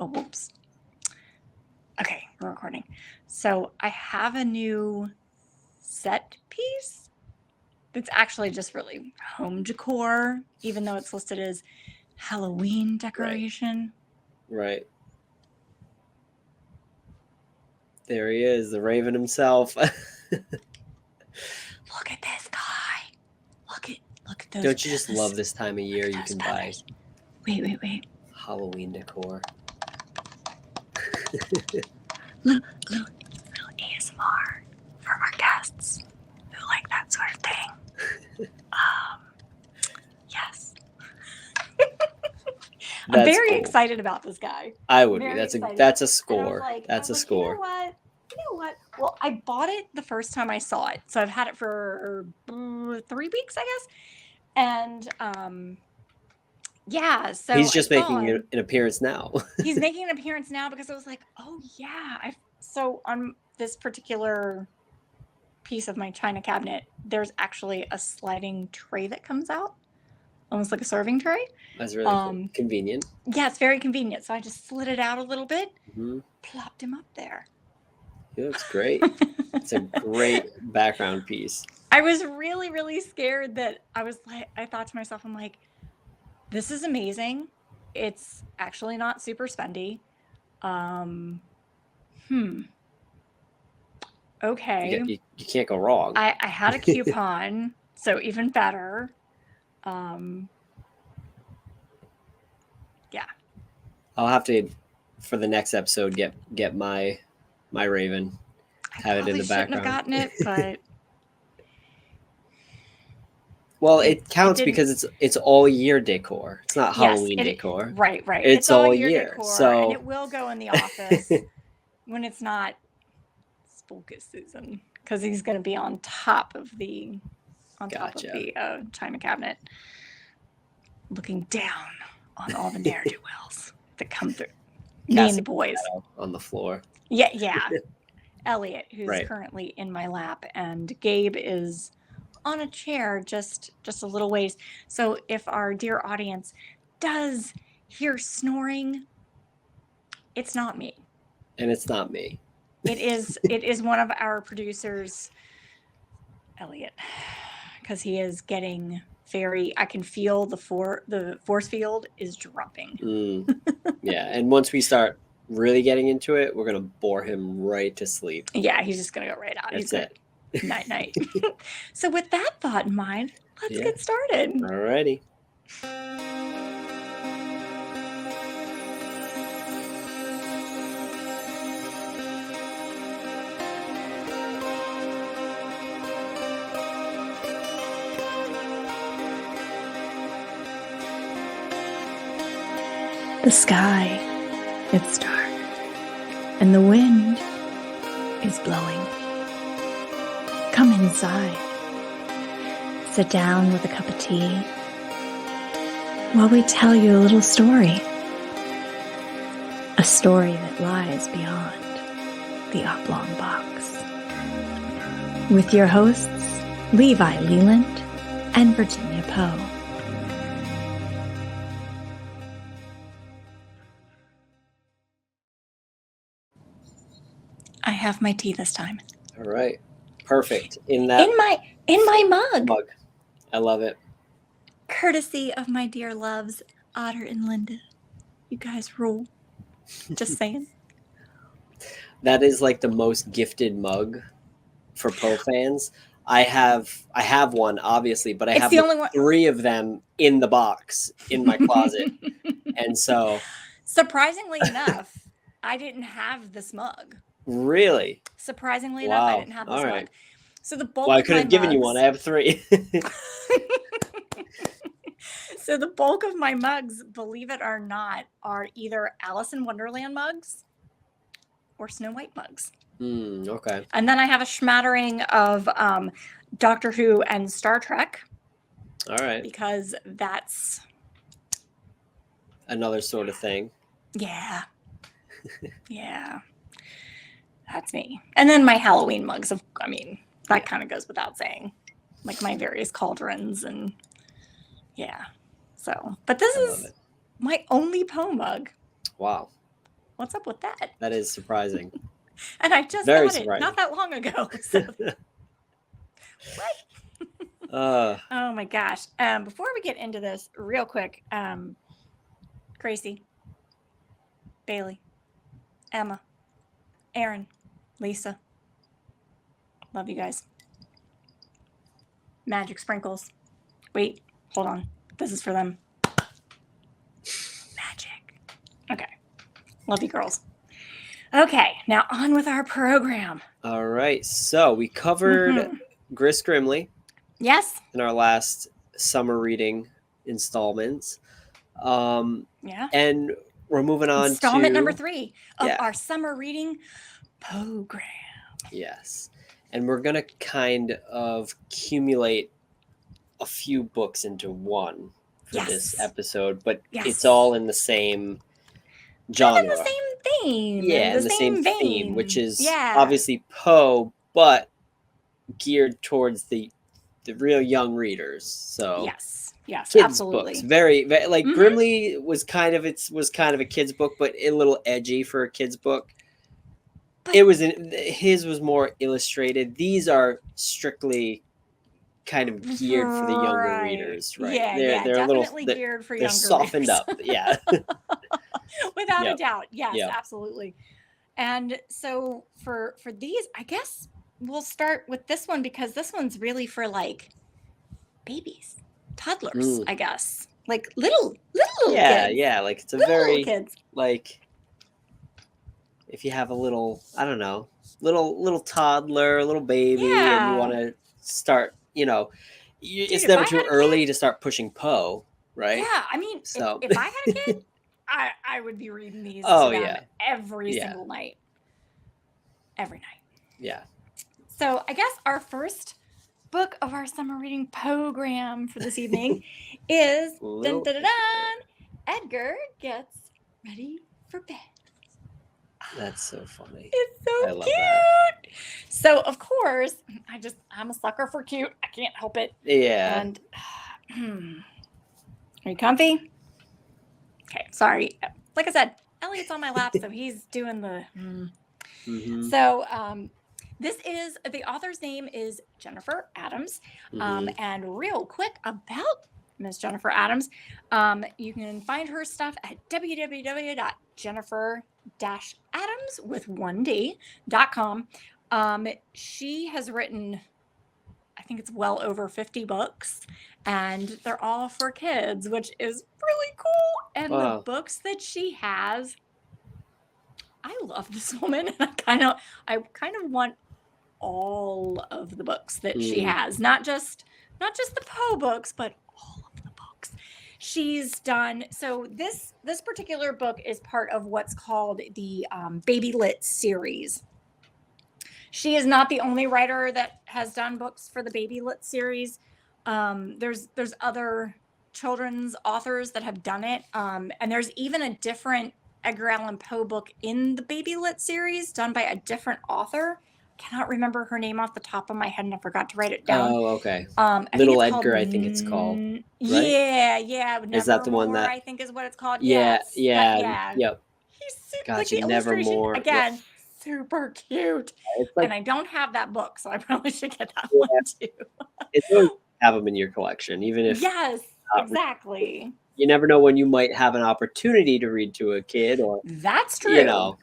Oh, whoops. Okay, we're recording. So I have a new set piece that's actually just really home decor, even though it's listed as Halloween decoration. Right. There he is, the Raven himself. Look at this guy. Look at those. Don't you just love this time of year you can buy Wait. Halloween decor? Little ASMR for our guests who like that sort of thing. Yes. I'm very excited about this guy. I would be. That's a score. That's a score. You know what? Well, I bought it the first time I saw it, so I've had it for 3 weeks, I guess. And yeah, so he's just making an appearance now. He's making an appearance now because I was like, oh yeah. So on this particular piece of my china cabinet, there's actually a sliding tray that comes out, almost like a serving tray. That's really convenient. Yeah, it's very convenient. So I just slid it out a little bit, plopped him up there. He looks great. It's a great background piece. I was really, really scared that I thought to myself, I'm like, this is amazing. It's actually not super spendy. Okay. You can't go wrong. I had a coupon, so even better. Yeah. I'll have to, for the next episode, get my Raven. Have it in the background. I shouldn't have gotten it, but well, it counts because it's all year decor. It's not Halloween decor. Right. It's all year decor, so and it will go in the office when it's not spooky season, because he's going to be on top of the china cabinet, looking down on all the ne'er-do-wells that come through. Me and the boys on the floor. Yeah. Elliot, who's currently in my lap, and Gabe is on a chair just a little ways. So if our dear audience does hear snoring, it's not me. And it's not me. It is one of our producers, Elliot, because he is getting I can feel the force field is dropping. Yeah, and once we start really getting into it, we're gonna bore him right to sleep. Yeah, he's just gonna go right out. That's it. Night. So with that thought in mind, let's get started. Alrighty. The sky, it's dark, and the wind is blowing. Come inside. Sit down with a cup of tea while we tell you a little story. A story that lies beyond the oblong box. With your hosts, Levi Leland and Virginia Poe. I have my tea this time. All right. Perfect. In my mug. I love it. Courtesy of my dear loves, Otter and Linda. You guys rule. Just saying. That is like the most gifted mug for Poe fans. I have one, obviously, but I have 3 of them in the box in my closet. And so surprisingly enough, I didn't have this mug. Really? Surprisingly enough, I didn't have this mug. So the bulk I could have given you one. I have 3. So the bulk of my mugs, believe it or not, are either Alice in Wonderland mugs or Snow White mugs. Okay. And then I have a smattering of Doctor Who and Star Trek. All right. Because that's another sort of thing. Yeah. Yeah. That's me. And then my Halloween mugs, that kind of goes without saying. Like my various cauldrons and yeah. So, but this is my only Poe mug. Wow. What's up with that? That is surprising. And I just got it not that long ago. So. What? Oh my gosh. Before we get into this real quick, Gracie, Bailey, Emma, Aaron, Lisa. Love you guys. Magic sprinkles. Wait, hold on. This is for them. Magic. Okay. Love you, girls. Okay, now on with our program. All right. So we covered Gris Grimley. Yes. In our last summer reading installments. Yeah. And we're moving on Installment number 3 of our summer reading PoeGram. Yes. And we're going to kind of accumulate a few books into one for this episode, but it's all in the same genre. In the same theme. Yeah, in the same theme, which is obviously Poe, but geared towards the real young readers. So yes, kids absolutely. Books, very like Grimley was kind of a kid's book, but a little edgy for a kid's book. But his was more illustrated. These are strictly kind of geared for the younger readers, right? Yeah, they're definitely geared for younger readers. They're softened up, yeah. Without a doubt, yes, absolutely. And so for these, I guess we'll start with this one because this one's really for like babies, toddlers, I guess, like little kids. Yeah, like it's a little very kids. Like if you have a little, I don't know, little toddler, a little baby, and you want to start, it's never too early to start pushing Poe, right? Yeah, I mean, if I had a kid, I would be reading these to them every single night. Every night. Yeah. So I guess our first book of our summer reading PoeGram for this evening is dun, dun, dun, dun, Edgar Gets Ready for Bed. That's so funny. It's so I love cute. That. So of course, I'm a sucker for cute. I can't help it. Yeah. And are you comfy? Okay, sorry. Like I said, Elliot's on my lap, so he's doing the. So this is the author's name is Jennifer Adams, and real quick about Miss Jennifer Adams, you can find her stuff at www.jennifer-adams.com. She has written, I think it's well over 50 books, and they're all for kids, which is really cool. And the books that she has, I love this woman, and I kind of want all of the books that she has, not just the Poe books, but all of the books she's done. So this particular book is part of what's called the Baby Lit series. She is not the only writer that has done books for the Baby Lit series. There's other children's authors that have done it, and there's even a different Edgar Allan Poe book in the Baby Lit series done by a different author. Cannot remember her name off the top of my head, and I forgot to write it down. Oh, okay. Little Edgar, I think it's called. Right? Yeah. Is that the one that I think is what it's called? Yeah. Yep. He's super, like the illustration again, super cute. Like, and I don't have that book, so I probably should get that one too. It's good to have them in your collection, even if exactly. You never know when you might have an opportunity to read to a kid, or that's true.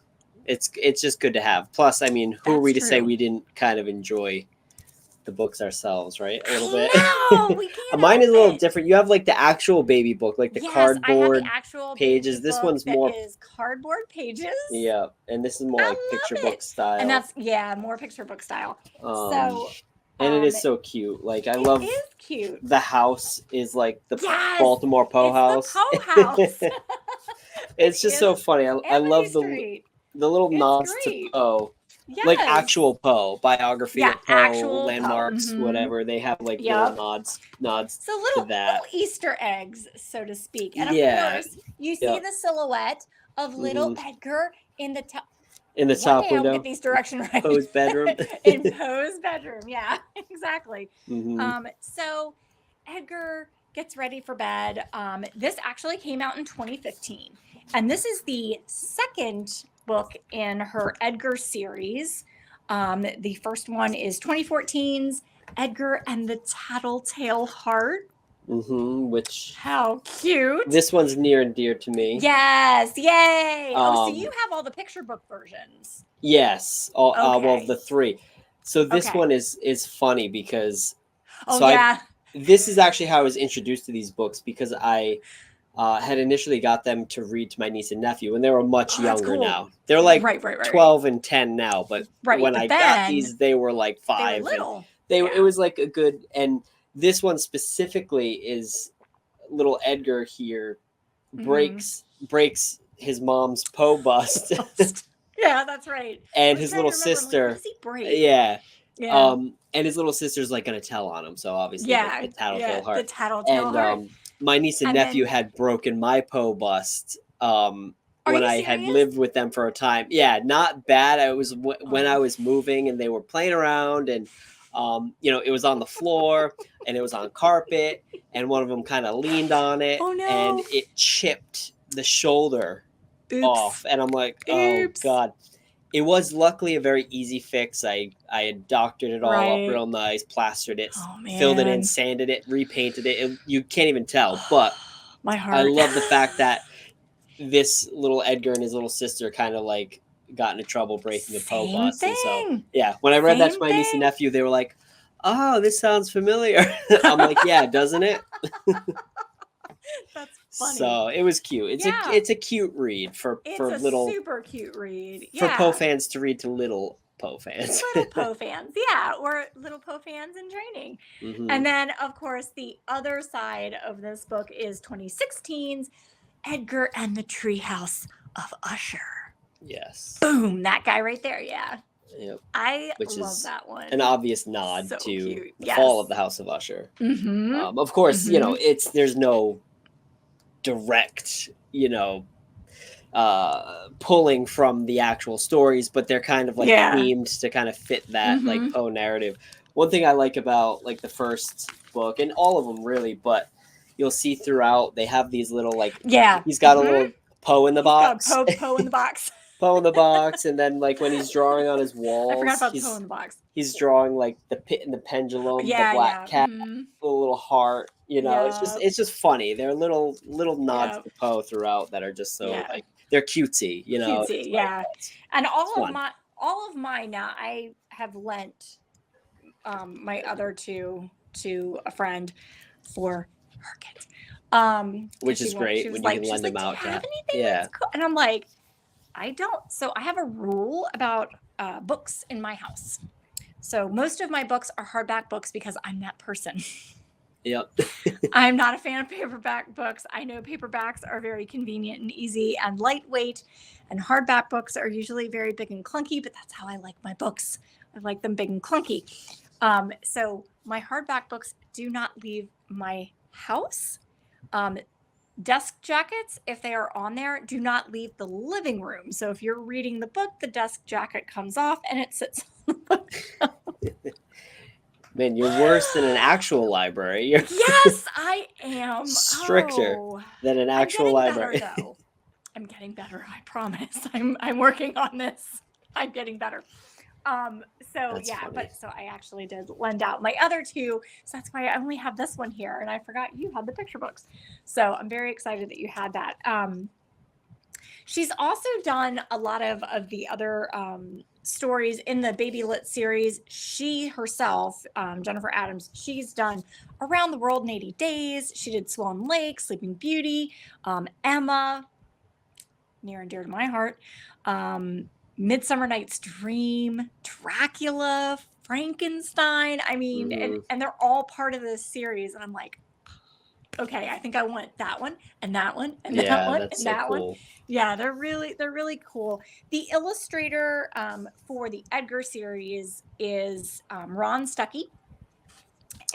It's just good to have. Plus, I mean, who are we to say we didn't kind of enjoy the books ourselves, right? A little bit. No, we can't. Mine is a little different. You have like the actual baby book, like the cardboard I have the actual pages. This one's more cardboard pages. Yeah, and this is more like picture book style. And that's more picture book style. And it is so cute. Like I love. It is cute. The house is like the Baltimore Poe house. The Poe house. It's just so funny. I love the little nods to Poe. Yes. Like actual Poe, biography of Poe, landmarks, whatever. They have like little nods so to that. Little Easter eggs, so to speak. And of course, you see the silhouette of little Edgar in the top. In the top window. I'll get these directions right. Poe's bedroom. In Poe's bedroom, yeah, exactly. So Edgar gets ready for bed. This actually came out in 2015. And this is the second book in her Edgar series. The first one is 2014's Edgar and the Tattletale Heart. Which, how cute. This one's near and dear to me. Yes, yay. So you have all the picture book versions. Yes, well, the 3. So this one is funny because this is actually how I was introduced to these books, because I had initially got them to read to my niece and nephew, and they were much younger now. They're like 12 and 10 now, but when I got these, they were like 5. They were little. It was like a good, and this one specifically is little Edgar here breaks his mom's Poe bust. Yeah, that's right. And his little sister. What does he break? Yeah. And his little sister's like gonna tell on him, so obviously the Tattletale Heart. The Tattletale Heart. My niece and nephew had broken my Poe bust when I had lived with them for a time. Yeah, not bad. I was when I was moving, and they were playing around, and it was on the floor and it was on carpet, and one of them kind of leaned on it, and it chipped the shoulder off, and I'm like, oh God. It was luckily a very easy fix. I had doctored it all up real nice, plastered it, filled it in, sanded it, repainted it. You can't even tell, but my heart. I love the fact that this little Edgar and his little sister kind of like got into trouble breaking a Poe bust. And so, when I read that to my niece and nephew, they were like, oh, this sounds familiar. I'm like, yeah, doesn't it? That's funny. So it was cute. It's a cute read for little, super cute read for Poe fans to read to little Poe fans. Little Poe fans, or little Poe fans in training. And then, of course, the other side of this book is 2016's Edgar and the Treehouse of Usher. Yes. Boom, that guy right there. Yeah. Yep. I love that one. An obvious nod to the fall of the House of Usher. Of course, there's no direct, pulling from the actual stories, but they're kind of like themed to kind of fit that like Poe narrative. One thing I like about like the first book, and all of them really, but you'll see throughout they have these little like he's got a little Poe in the box. Poe in the box. Poe in the box, and then like when he's drawing on his walls, I forgot about Poe in the box. He's drawing like the pit and the pendulum, the black cat, the little heart. It's just funny. They're little nods to Poe throughout that are just so like they're cutesy, Cutesy, and all of mine now I have lent my other two to a friend for her kids. Which is great when you can lend them out. Cool? And I'm like, I don't. So I have a rule about books in my house. So most of my books are hardback books because I'm that person. Yep. I'm not a fan of paperback books. I know paperbacks are very convenient and easy and lightweight, and hardback books are usually very big and clunky, but that's how I like my books. I like them big and clunky. So my hardback books do not leave my house. Desk jackets, if they are on there, do not leave the living room. So if you're reading the book, the desk jacket comes off and it sits on the bookshelf. Man, you're worse than an actual library. Yes, I am. Stricter than an actual library. Better, though. I'm getting better, I promise. I'm working on this. I'm getting better. That's funny. But so I actually did lend out my other two. So that's why I only have this one here. And I forgot you had the picture books. So I'm very excited that you had that. She's also done a lot of the other stories in the Baby Lit series. She herself, Jennifer Adams, she's done Around the World in 80 Days. She did Swan Lake, Sleeping Beauty, Emma, near and dear to my heart, Midsummer Night's Dream, Dracula, Frankenstein. I mean, and they're all part of this series. And I'm like, okay, I think I want that one and that one and that one and that one. Yeah, they're really cool. The illustrator for the Edgar series is Ron Stuckey.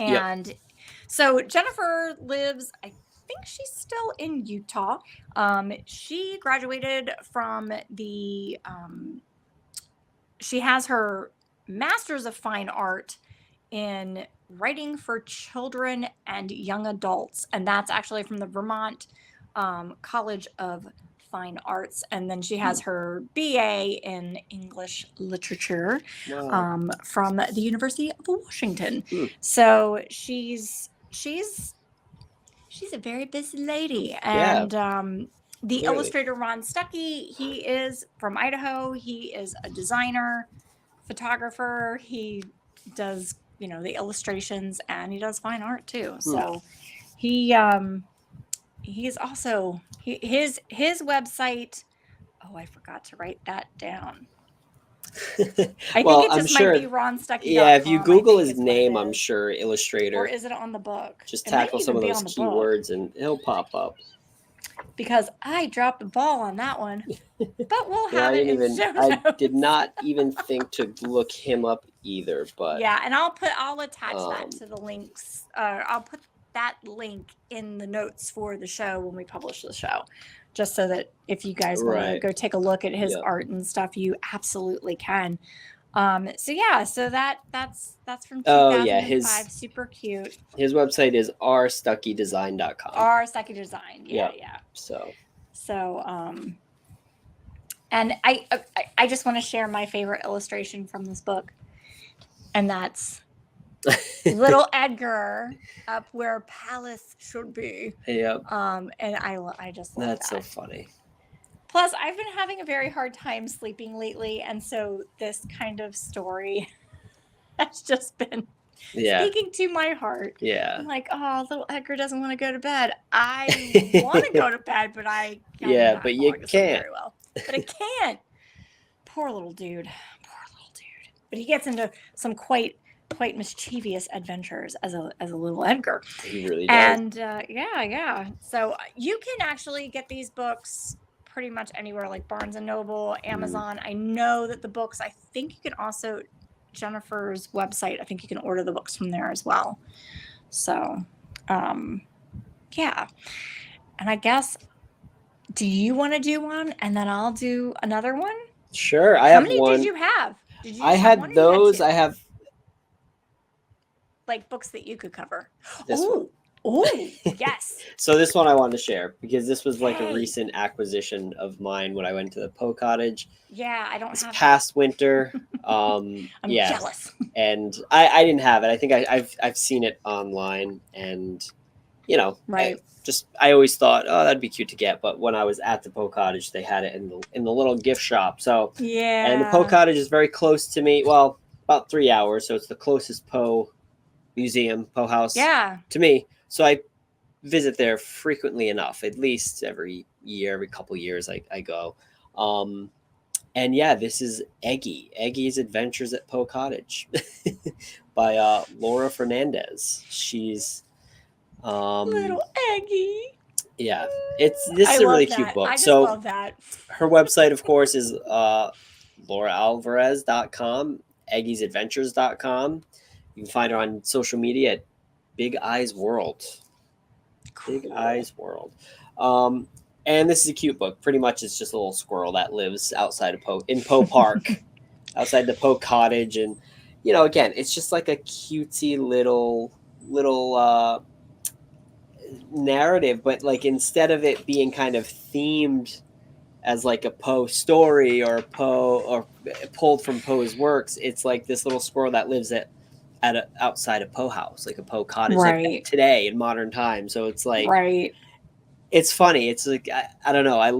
And so Jennifer lives, I think she's still in Utah. She graduated from the, she has her Master's of Fine Art in Writing for Children and Young Adults. And that's actually from the Vermont College of fine arts, and then she has her BA in English literature from the University of Washington. So she's a very busy lady. And the illustrator Ron Stuckey, he is from Idaho. He is a designer, photographer. He does, the illustrations, and he does fine art too. So he's also his website. Oh, I forgot to write that down. I think it just might be Ron Stuckey. Yeah, if you Google his name, I'm sure Illustrator. Or is it on the book? Just tackle some of those keywords and it'll pop up. Because I dropped the ball on that one, but we'll have it in the show notes. I did not even think to look him up either, but yeah, and I'll attach that to the links. I'll put that link in the notes for the show when we publish the show, just so that if you guys want to go take a look at his art and stuff, you absolutely can. So that's from 2005. Super cute. His website is rstuckydesign.com. rstuckydesign. Yeah. So and I just want to share my favorite illustration from this book, and that's little Edgar up where Palace should be. Yep. And I just love that's so funny. Plus, I've been having a very hard time sleeping lately, and so this kind of story has just been speaking to my heart. Yeah. I'm like, oh, little Edgar doesn't want to go to bed. I want to go to bed, but I but you can't. Very well. But I can't. Poor little dude. But he gets into some quite mischievous adventures as a little Edgar. He really does. And so you can actually get these books pretty much anywhere, like Barnes and Noble, Amazon. I know that the books, I think you can also, Jennifer's website, I think you can order the books from there as well. So and I guess, do you want to do one and then I'll do another one? Sure. How many did you have? I had those. I have like books that you could cover. This one. Oh, yes. So this one I wanted to share because this was like a recent acquisition of mine when I went to the Poe Cottage. Yeah, I don't have it. Past winter. I'm jealous. And I didn't have it. I think I've seen it online, and right. I always thought, oh, that'd be cute to get. But when I was at the Poe Cottage, they had it in the little gift shop. So yeah. And the Poe Cottage is very close to me. Well, about 3 hours. So it's the closest Poe museum, Poe house to me. So I visit there frequently enough, at least every year, every couple years I go. And this is Eggy's Adventures at Poe Cottage by Laura Fernandez. She's little Eggy. Yeah, this is a really cute book. I just love that. Her website, of course, is lauraalvarez.com, eggysadventures.com. You can find her on social media at Big Eyes World. Cool. Big Eyes World. And this is a cute book. Pretty much it's just a little squirrel that lives outside of Poe Park, outside the Poe Cottage. And, again, it's just like a cutesy little narrative, but like instead of it being kind of themed as like a Poe story or pulled from Poe's works, it's like this little squirrel that lives outside a Poe house, like a Poe cottage, like today in modern times. So it's like, it's funny. It's like, I don't know. I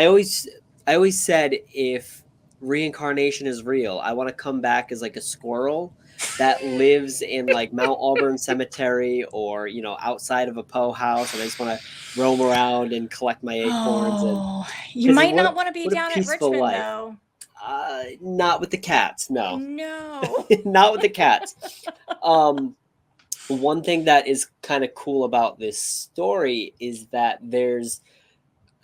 always said, if reincarnation is real, I want to come back as like a squirrel that lives in like Mount Auburn Cemetery or, outside of a Poe house. And I just want to roam around and collect my acorns. You might not want to be down at Richmond though. Not with the cats. No, not with the cats. One thing that is kind of cool about this story is that there's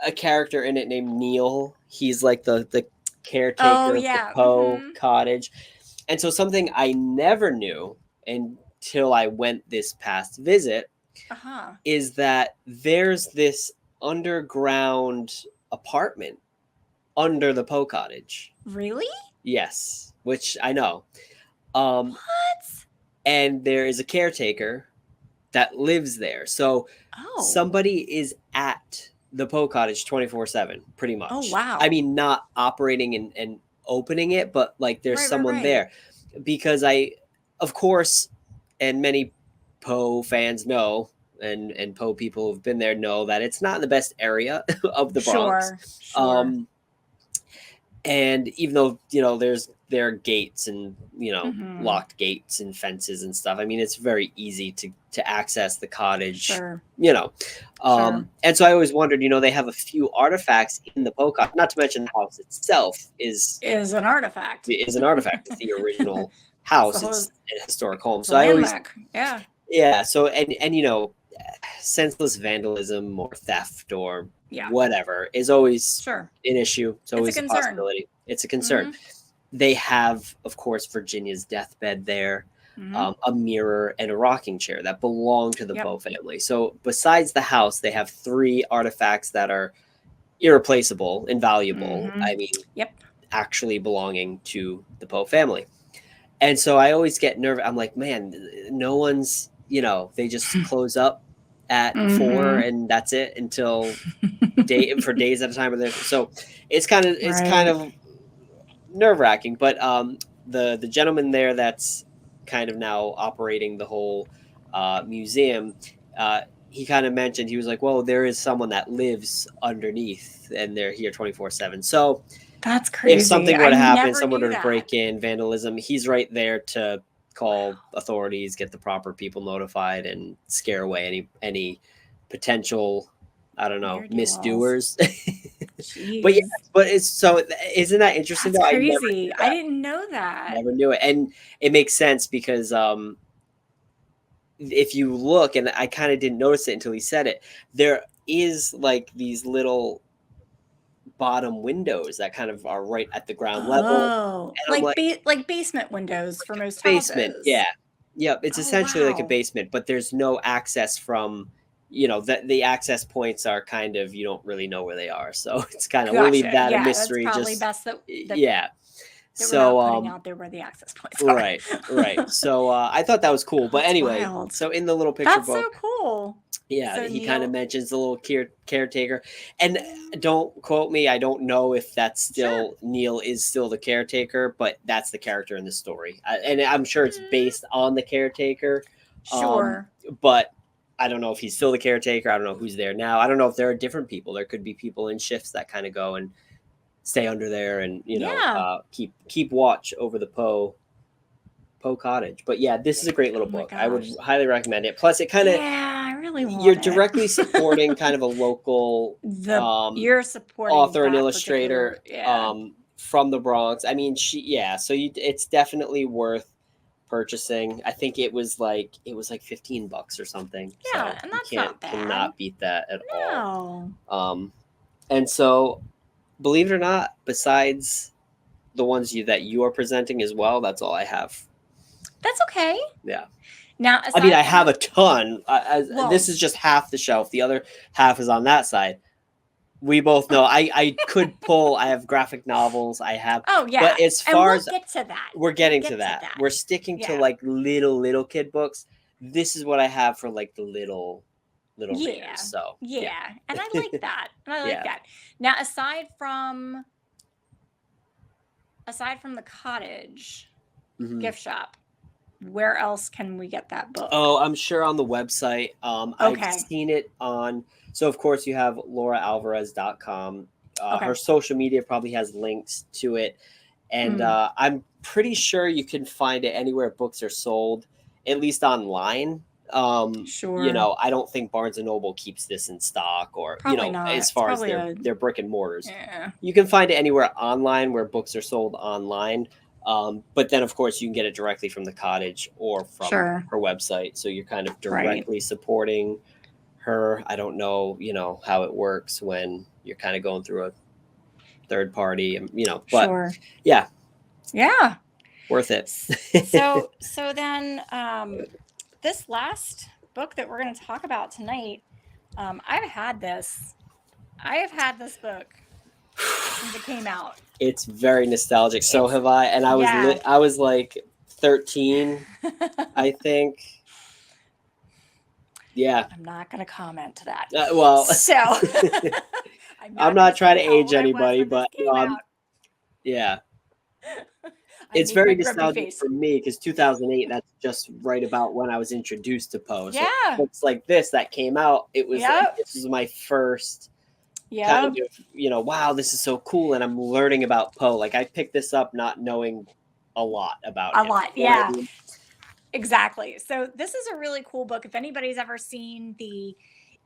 a character in it named Neil. He's like the caretaker of the Poe Cottage. And so something I never knew until I went this past visit is that there's this underground apartment under the Poe Cottage. Really? Yes, which I know. What? And there is a caretaker that lives there. So somebody is at the Poe Cottage 24/7, pretty much. Oh, wow. I mean, not operating and opening it, but like there's someone there, because of course, and many Poe fans know, and Poe people who've been there know that it's not in the best area of the Bronx. Sure. And even though, there are gates and, locked gates and fences and stuff, I mean, it's very easy to access the cottage, Sure. And so I always wondered, they have a few artifacts in the Poe Cottage, not to mention the house itself is an artifact. It's the original house. It's an historic home. So so, and senseless vandalism or theft or whatever is always an issue. It's always a possibility. It's a concern. They have, of course, Virginia's deathbed there, a mirror, and a rocking chair that belong to the Poe family. So besides the house, they have 3 artifacts that are irreplaceable, invaluable. I mean, actually belonging to the Poe family. And so I always get nervous. I'm like, man, no one's, they just close up at 4 and that's it until for days at a time. So it's kind of nerve-wracking. But the gentleman there that's kind of now operating the whole museum, he kind of mentioned, he was like, well, there is someone that lives underneath and they're here 24/7. So that's crazy. If something were to happen, someone were to break in, vandalism, he's right there to call authorities, get the proper people notified, and scare away any potential, I don't know, misdoers. but isn't that interesting? That's crazy. I didn't know that. Never knew it. And it makes sense because if you look, and I kind of didn't notice it until he said it, there is like these little bottom windows that kind of are right at the ground level. Like basement windows for most houses. It's essentially like a basement, but there's no access from, the access points are kind of, you don't really know where they are, so it's kind of, we'll leave that a mystery. That's probably best that so we're not putting out there where the access points are. right. So I thought that was cool, but anyway, so in the little picture book, that's so cool. So he kind of mentions the little caretaker, and don't quote me, I don't know if that's still Neil is still the caretaker, but that's the character in the story, and I'm sure it's based on the caretaker. But I don't know if he's still the caretaker. I don't know who's there now. I don't know if there are different people. There could be people in shifts that kind of go and stay under there and keep watch over the Poe Cottage. But this is a great little book. I would highly recommend it. Plus, it kind of I really want you're directly supporting kind of a local you're supporting author and illustrator from the Bronx. I mean, it's definitely worth purchasing. I think it was like $15 or something. Yeah, so and that's not bad. Cannot beat that at all. And so, believe it or not, besides the ones that you are presenting as well, that's all I have. That's okay. Yeah. Now, I mean, I have a ton. This is just half the shelf. The other half is on that side. We both know. I could pull. I have graphic novels. I have. Oh yeah. But as far as get to that, we're getting to that. We're sticking to like little kid books. This is what I have for like the little readers. So and I like that. That. Now, aside from the cottage gift shop, where else can we get that book? Oh, I'm sure on the website. I've seen it on. So of course you have lauraalvarez.com. Her social media probably has links to it, and I'm pretty sure you can find it anywhere books are sold, at least online. Sure. I don't think Barnes and Noble keeps this in stock, or probably not. As far as their brick and mortars. Yeah. You can find it anywhere online where books are sold online. But then, of course, you can get it directly from the cottage or from her website. So you're kind of directly supporting her. I don't know, how it works when you're kind of going through a third party, but yeah, worth it. so then, this last book that we're going to talk about tonight, I've had this book since it came out. It's very nostalgic. So have I, and I was like 13, I think. Yeah. I'm not going to comment to that. Well, so I'm not trying to age anybody, but yeah. It's very nostalgic for me because 2008, that's just right about when I was introduced to Poe. So books like this that came out, it was like, this was my first kind of, wow, this is so cool. And I'm learning about Poe. Like I picked this up not knowing a lot about him. Yeah. I mean? Exactly. So this is a really cool book. If anybody's ever seen the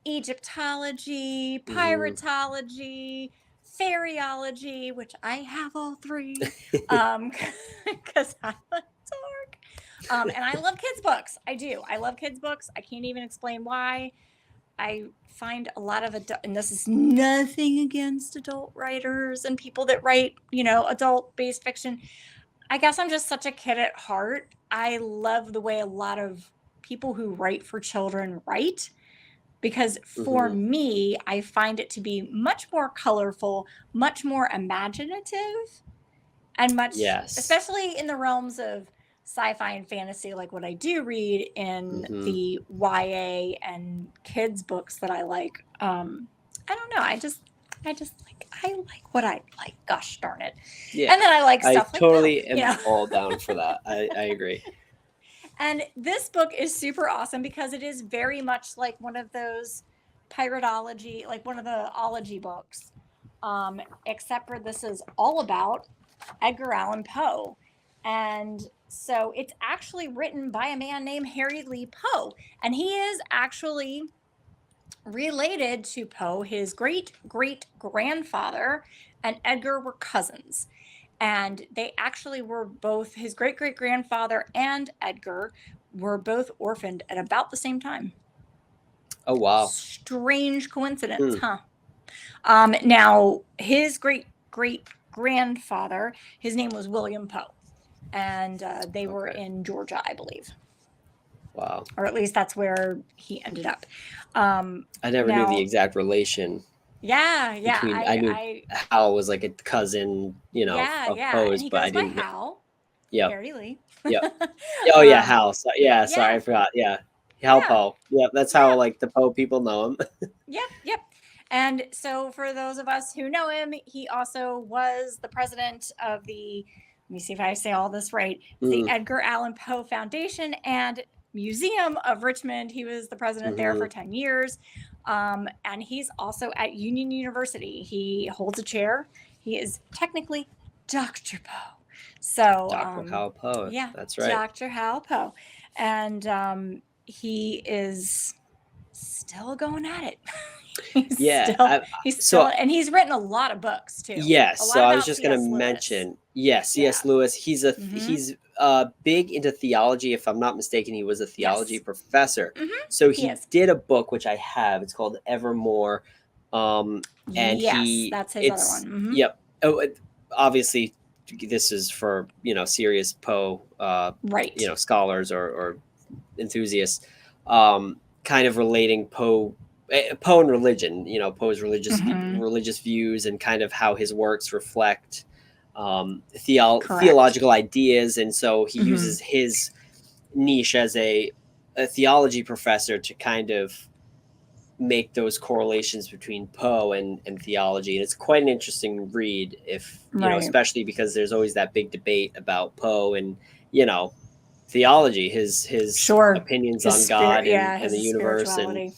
Egyptology, Piratology, Fairyology, which I have all three, because I'm a dork. And I love kids' books. I do. I love kids' books. I can't even explain why. I find a lot of and this is nothing against adult writers and people that write, adult-based fiction. I guess I'm just such a kid at heart. I love the way a lot of people who write for children write. Because for me, I find it to be much more colorful, much more imaginative, and especially in the realms of sci-fi and fantasy, like what I do read in the YA and kids books that I like. I don't know. I like what I like. Gosh darn it. Yeah. And then I like stuff I totally am all down for that. I agree. And this book is super awesome because it is very much like one of those piratology, like one of the ology books, except for this is all about Edgar Allan Poe. And so it's actually written by a man named Harry Lee Poe. And he is actually related to Poe. His great-great-grandfather and Edgar were cousins. And they actually were both, his great-great-grandfather and Edgar were both orphaned at about the same time. Oh, wow. Strange coincidence, huh? Now, his great-great-grandfather, his name was William Poe. And they were in Georgia, I believe. Wow. Or at least that's where he ended up. I never knew the exact relation. Yeah. I knew Hal was like a cousin, of Poe's, but I didn't know. Hal. Yeah. Harry Lee. Yeah. Oh yeah, Hal. So, sorry, I forgot. Yeah. Hal Poe. Yeah, that's how like the Poe people know him. Yep. And so for those of us who know him, he also was the president of the, let me see if I say all this right, the Edgar Allan Poe Foundation and Museum of Richmond. He was the president there for 10 years. And he's also at Union University. He holds a chair. He is technically Dr. Poe. So Dr. Hal Poe. Yeah, that's right. Dr. Hal Poe. And he is still going at it. And he's written a lot of books too. Yes, so I was just going to mention, C.S. Lewis. He's he's big into theology. If I'm not mistaken, he was a theology professor. So he did a book which I have. It's called Evermore. And that's his other one. Yep. Oh, obviously, this is for serious Poe, scholars or enthusiasts, kind of relating Poe and religion, Poe's religious views and kind of how his works reflect theological ideas. And so he uses his niche as a theology professor to kind of make those correlations between Poe and theology. And it's quite an interesting read if, especially because there's always that big debate about Poe and, theology, his opinions on God and the universe. And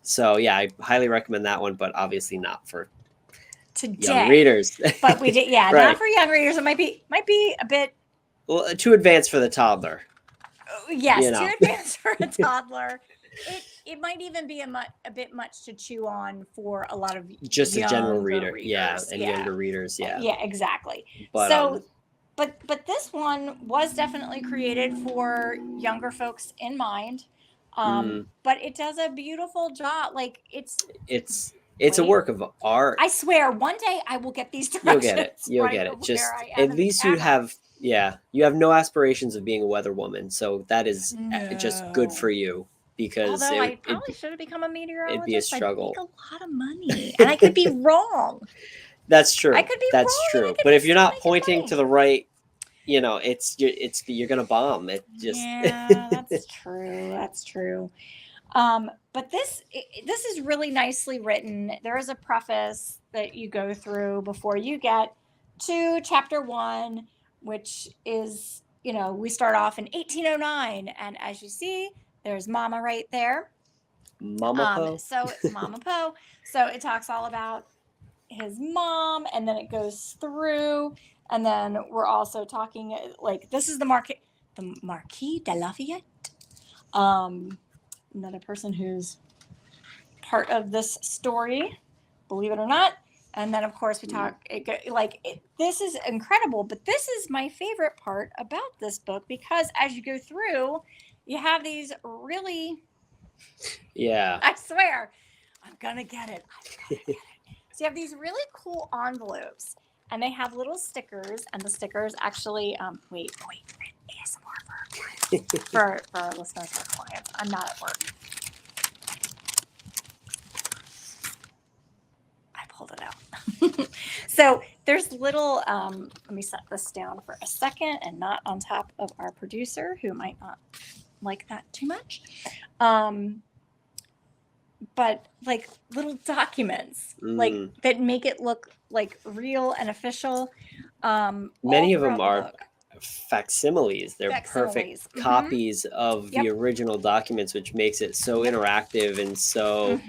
so I highly recommend that one, but obviously not for young readers. But we did, not for young readers. It might be a bit too advanced for the toddler. Yes, too advanced for a toddler. It might even be a bit much to chew on for a lot of just a general reader, readers. Younger readers, yeah, exactly. But but this one was definitely created for younger folks in mind. But it does a beautiful job. Like it's a work of art. I swear, one day I will get these directions. You'll get it. Just at least you have no aspirations of being a weather woman, so that is just good for you. Because although I probably should have become a meteorologist, it'd be a struggle. I'd make a lot of money, and I could be wrong. That's true. I could be That's wrong, true. But if you're not pointing to the right, you're gonna bomb. It just that's true. That's true. But this is really nicely written. There is a preface that you go through before you get to chapter 1, which is, we start off in 1809. And as you see, there's Mama right there. Mama Poe. So it's Mama Poe. So it talks all about his mom, and then it goes through, and then we're also talking this is the Marquis de Lafayette, another person who's part of this story, believe it or not. And then of course we talk this is incredible, but this is my favorite part about this book, because as you go through, you have these really, I swear I'm gonna get it. So you have these really cool envelopes, and they have little stickers, and the stickers actually, wait, ASMR for our listeners, for clients. I'm not at work. I pulled it out. So there's little, let me set this down for a second and not on top of our producer, who might not like that too much. But little documents that make it look real and official. Many of them are facsimiles. They're perfect copies of the original documents, which makes it so interactive and so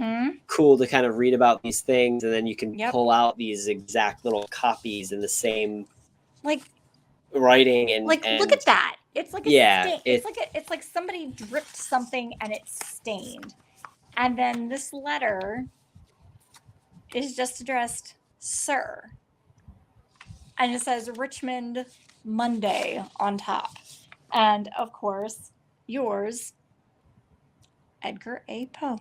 cool to kind of read about these things. And then you can pull out these exact little copies in the same writing and look at that. It's like it's like somebody dripped something and it's stained. And then this letter is just addressed Sir. And it says Richmond, Monday on top. And of course, yours, Edgar A. Poe.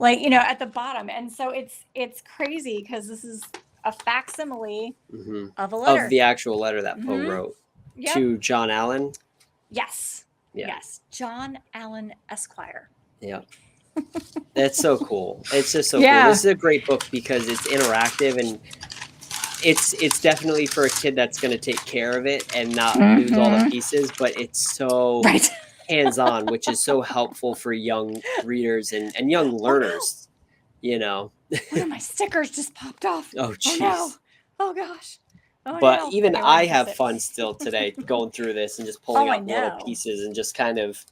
At the bottom. And so it's crazy, because this is a facsimile of a letter. Of the actual letter that Poe wrote to John Allen. Yes. Yeah. Yes. John Allen Esquire. Yeah. That's so cool. It's just so cool. This is a great book because it's interactive, and it's definitely for a kid that's going to take care of it and not lose all the pieces, but it's so hands-on, which is so helpful for young readers and young learners. One of my stickers just popped off. Oh, jeez. Oh, no. Oh, gosh. Oh, but no. even I have fun still today going through this and just pulling out little pieces and just kind of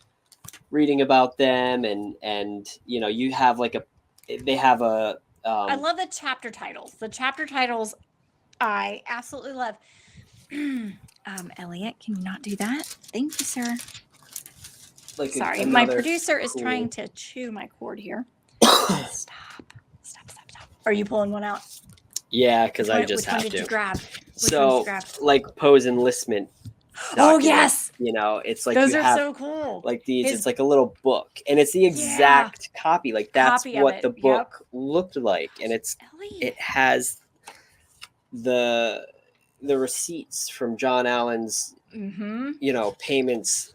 reading about them, and you have they have a I love the chapter titles. The chapter titles I absolutely love. Elliot, can you not do that? Thank you, sir. Sorry, my producer is trying to chew my cord here. Stop. Are you pulling one out? Yeah, because I just have to. Which one did you grab? So, Poe's enlistment. Oh, yes. It's those are so cool. These, it's like a little book, and it's the exact copy. That's what the book looked like, and it has the receipts from John Allen's payments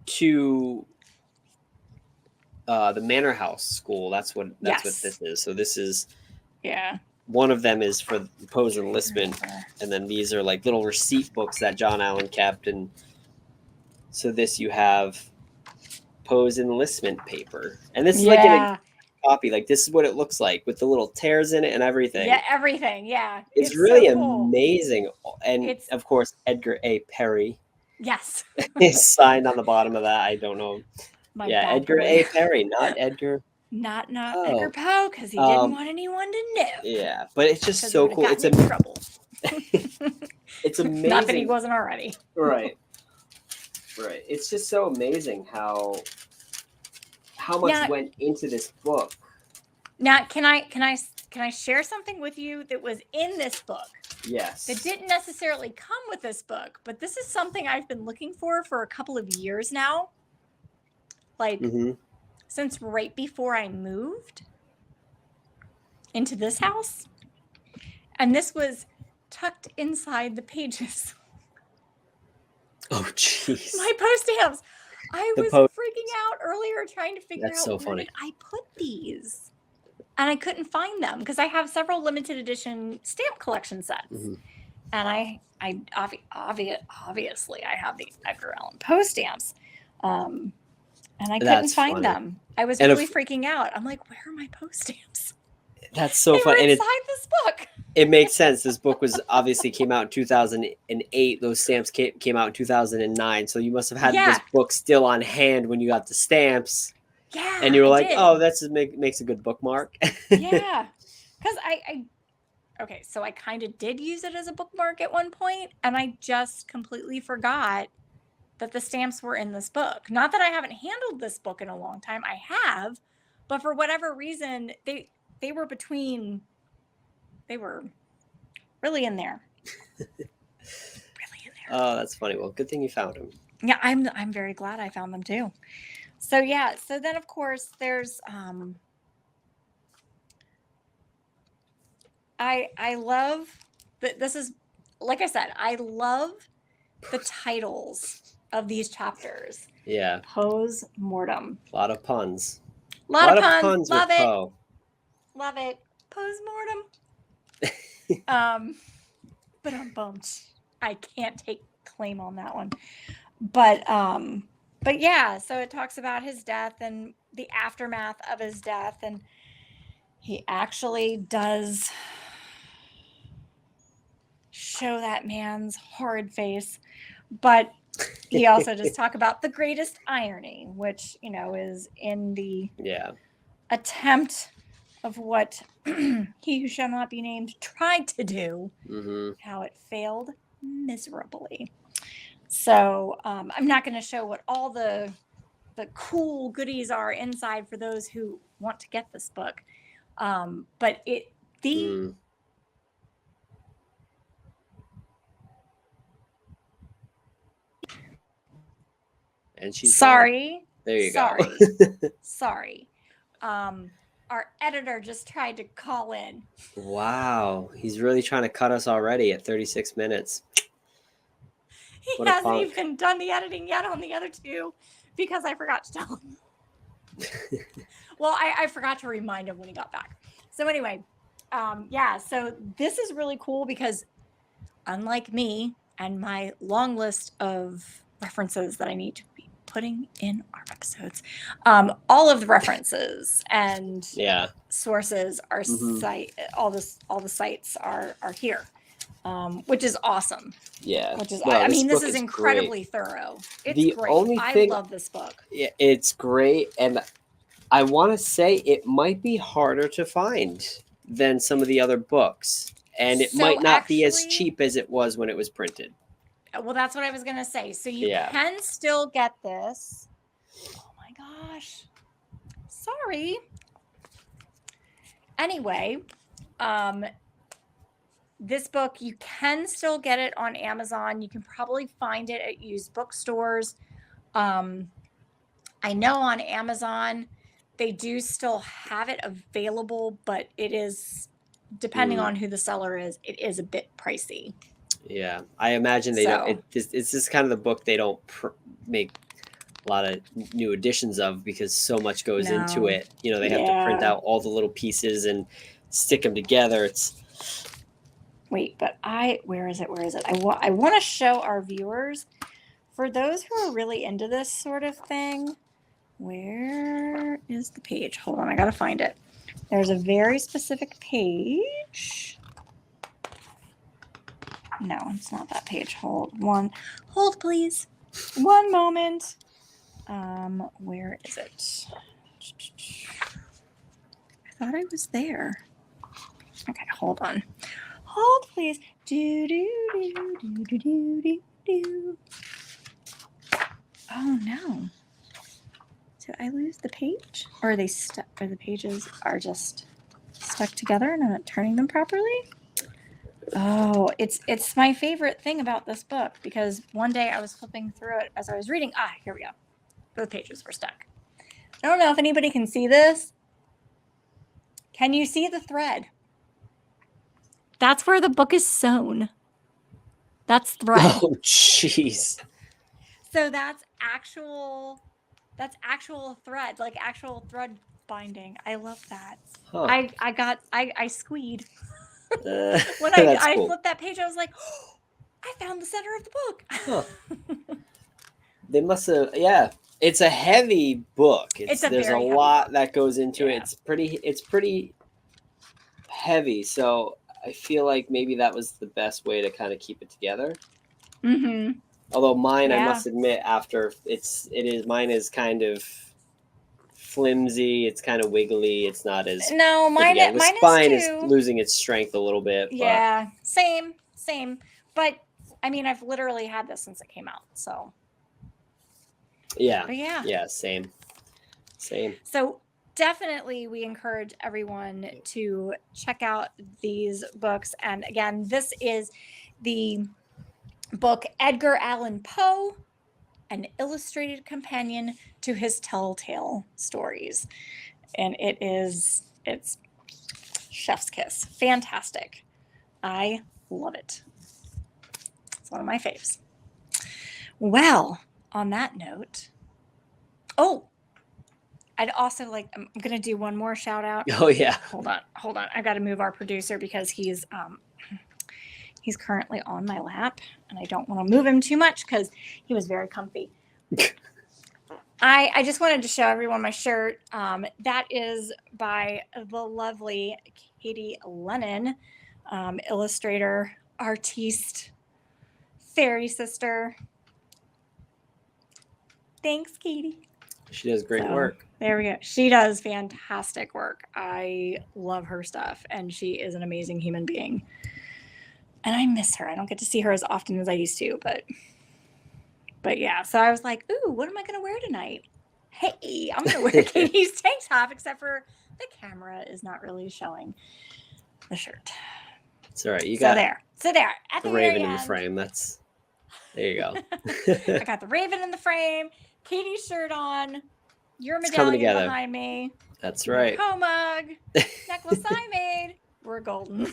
to the Manor House School. That's what this is. So this is one of them is for Poe's enlistment, and then these are little receipt books that John Allen kept, and so this you have Poe's enlistment paper, and this is a copy. This is what it looks like with the little tears in it and everything. Yeah, everything. Yeah, it's really so cool. Amazing, and of course Edgar A. Perry. Yes, is signed on the bottom of that. I don't know. Edgar A. Perry, not Edgar. Not Edgar Poe, because he didn't want anyone to know. Yeah, but it's just so cool. It's in trouble. It's amazing. Not that he wasn't already. Right. It's just so amazing how much went into this book. Now, can I share something with you that was in this book? Yes. That didn't necessarily come with this book, but this is something I've been looking for a couple of years now. Since right before I moved into this house. And this was tucked inside the pages. Oh, jeez. My post stamps. I was freaking out earlier trying to figure out where did I put these. And I couldn't find them because I have several limited edition stamp collection sets. And I obviously I have the Edgar Allan Poe stamps. And I couldn't find them. I was really freaking out. I'm like, where are my post stamps? That's so fun. And inside this book. It makes sense. This book was obviously came out in 2008. Those stamps came out in 2009. So you must have had this book still on hand when you got the stamps. Yeah. And you were like, oh, that's makes a good bookmark. Yeah. Because okay, so I kind of did use it as a bookmark at one point, and I just completely forgot that the stamps were in this book. Not that I haven't handled this book in a long time. I have, but for whatever reason, they were between. They were really in there. Really in there. Oh, that's funny. Well, good thing you found them. Yeah, I'm very glad I found them too. So yeah, so then of course there's I love that this is, like I said, I love the titles of these chapters. Yeah. Poe's Mortem. A lot of puns. A lot of puns. Love it. Poe. Love it. Poe's Mortem. But I'm bummed. I can't take claim on that one. But yeah, so it talks about his death and the aftermath of his death, and he actually does show that man's horrid face, but he also does talk about the greatest irony, which, you know, is in the attempt of what he who shall not be named tried to do, how it failed miserably. So I'm not going to show what all the cool goodies are inside for those who want to get this book, but and she's sorry. There you go. Sorry. Our editor just tried to call in. Wow, he's really trying to cut us already at 36 minutes. He hasn't even done the editing yet on the other two because I forgot to tell him. Well, I forgot to remind him when he got back. So anyway, so this is really cool because unlike me and my long list of references that I need to be putting in our episodes, all of the references and sources are all the sites are here, which is awesome. Yeah, which is I mean, this is incredibly thorough. It's great. I love this book. Yeah, it's great, and I want to say it might be harder to find than some of the other books, and it might not be as cheap as it was when it was printed. Well, that's what I was going to say. So you can still get this. Oh my gosh. Sorry. Anyway, this book, you can still get it on Amazon. You can probably find it at used bookstores. I know on Amazon, they do still have it available, but it is, depending on who the seller is, it is a bit pricey. Yeah, I imagine they don't. It's just kind of the book they don't make a lot of new editions of because so much goes into it. You know, they have to print out all the little pieces and stick them together. Wait, but where is it? I want to show our viewers, for those who are really into this sort of thing. Where is the page? Hold on, I gotta find it. There's a very specific page. No, it's not that page. Hold please. One moment. Where is it? I thought I was there. Okay, hold on. Hold please. Do do do do do do do do. Oh no. Did I lose the page? Or are they stuck? Or the pages are just stuck together and I'm not turning them properly? Oh, it's my favorite thing about this book because one day I was flipping through it as I was reading. Here we go. The pages were stuck. I don't know if anybody can see this. Can you see the thread? That's where the book is sewn. That's thread. Oh, jeez. So that's actual thread, like actual thread binding. I love that. Huh. I squeed. When I flipped that page, I was like, oh, I found the center of the book. Huh. They must have, It's a heavy book. There's a lot book. that goes into it. It's pretty heavy. So I feel like maybe that was the best way to kind of keep it together. Mm-hmm. Although mine, I must admit, mine is kind of flimsy. It's kind of wiggly. It's not as mine the spine is losing its strength a little bit. Yeah, same. But I mean, I've literally had this since it came out. So yeah, same. So definitely, we encourage everyone to check out these books. And again, this is the book Edgar Allan Poe, an illustrated companion to his telltale stories. And it's chef's kiss. Fantastic. I love it. It's one of my faves. Well, on that note, I'd also I'm going to do one more shout out. Oh yeah. Hold on. I got to move our producer because he's currently on my lap and I don't want to move him too much because he was very comfy. I just wanted to show everyone my shirt. That is by the lovely Katie Lennon, illustrator, artiste, fairy sister. Thanks, Katie. She does great work. There we go. She does fantastic work. I love her stuff, and she is an amazing human being. And I miss her. I don't get to see her as often as I used to, but yeah. So I was like, ooh, what am I going to wear tonight? Hey, I'm going to wear Katie's tank top, except for the camera is not really showing the shirt. It's all right. You got So there. At the raven in the frame. There you go. I got the raven in the frame. Katie's shirt on. Your medallion behind me. That's right. Poe mug. Necklace I made. We're golden.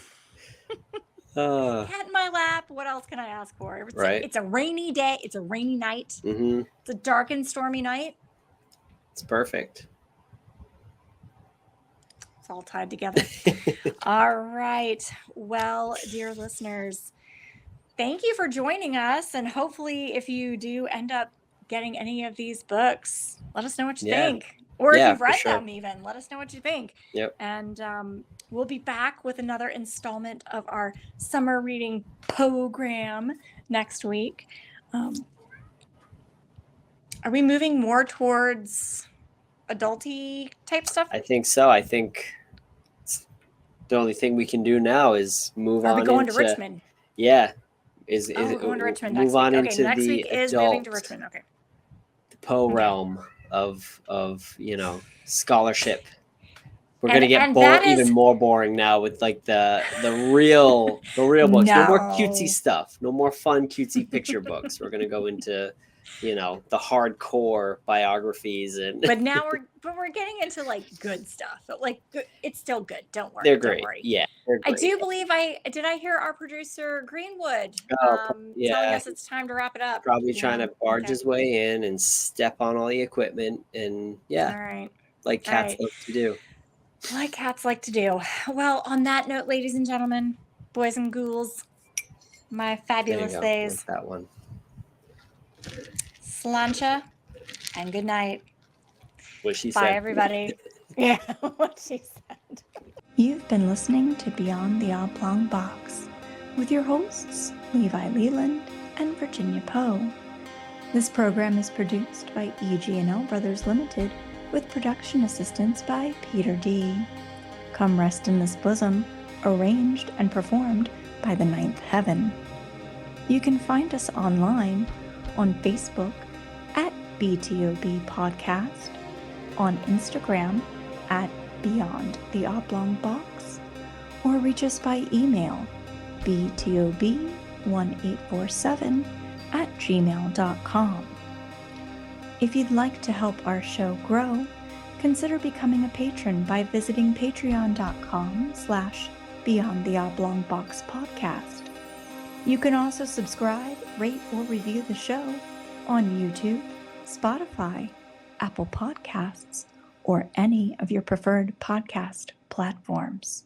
Cat in my lap. What else can I ask for? It's a rainy day. It's a rainy night. Mm-hmm. It's a dark and stormy night. It's perfect. It's all tied together. All right. Well, dear listeners, thank you for joining us. And hopefully, if you do end up getting any of these books, let us know what you think. Or if you've read them even, let us know what you think. Yep. And we'll be back with another installment of our summer reading PoeGram next week. Are we moving more towards adulty type stuff? I think so. I think the only thing we can do now is move on. Are we going to Richmond? Yeah. We're going to Richmond next week. Okay, next week is moving to Richmond. Okay. The Poe realm of scholarship. We're gonna get even more boring now with the real books. No more cutesy stuff. No more fun cutesy picture books. We're gonna go into the hardcore biographies But now we're getting into good stuff. But it's still good. Don't worry. They're great. Don't worry. Yeah. They're great. I do believe I hear our producer Greenwood telling us it's time to wrap it up. Probably trying to barge his way in and step on all the equipment and all right. Like cats like to do. Like cats like to do. Well, on that note, ladies and gentlemen, boys and ghouls, my fabulous days. Like that one. Slancha and good night. What she said. Bye, everybody. Yeah, what she said. You've been listening to Beyond the Oblong Box with your hosts, Levi Leland and Virginia Poe. This program is produced by EG&L Brothers Limited with production assistance by Peter D. Come Rest in This Bosom, arranged and performed by the Ninth Heaven. You can find us online on Facebook at BToB Podcast, on Instagram at Beyond the Oblong Box, or reach us by email btob1847@gmail.com. If you'd like to help our show grow, consider becoming a patron by visiting patreon.com/Beyond the Oblong Box Podcast. You can also subscribe, rate, or review the show on YouTube, Spotify, Apple Podcasts, or any of your preferred podcast platforms.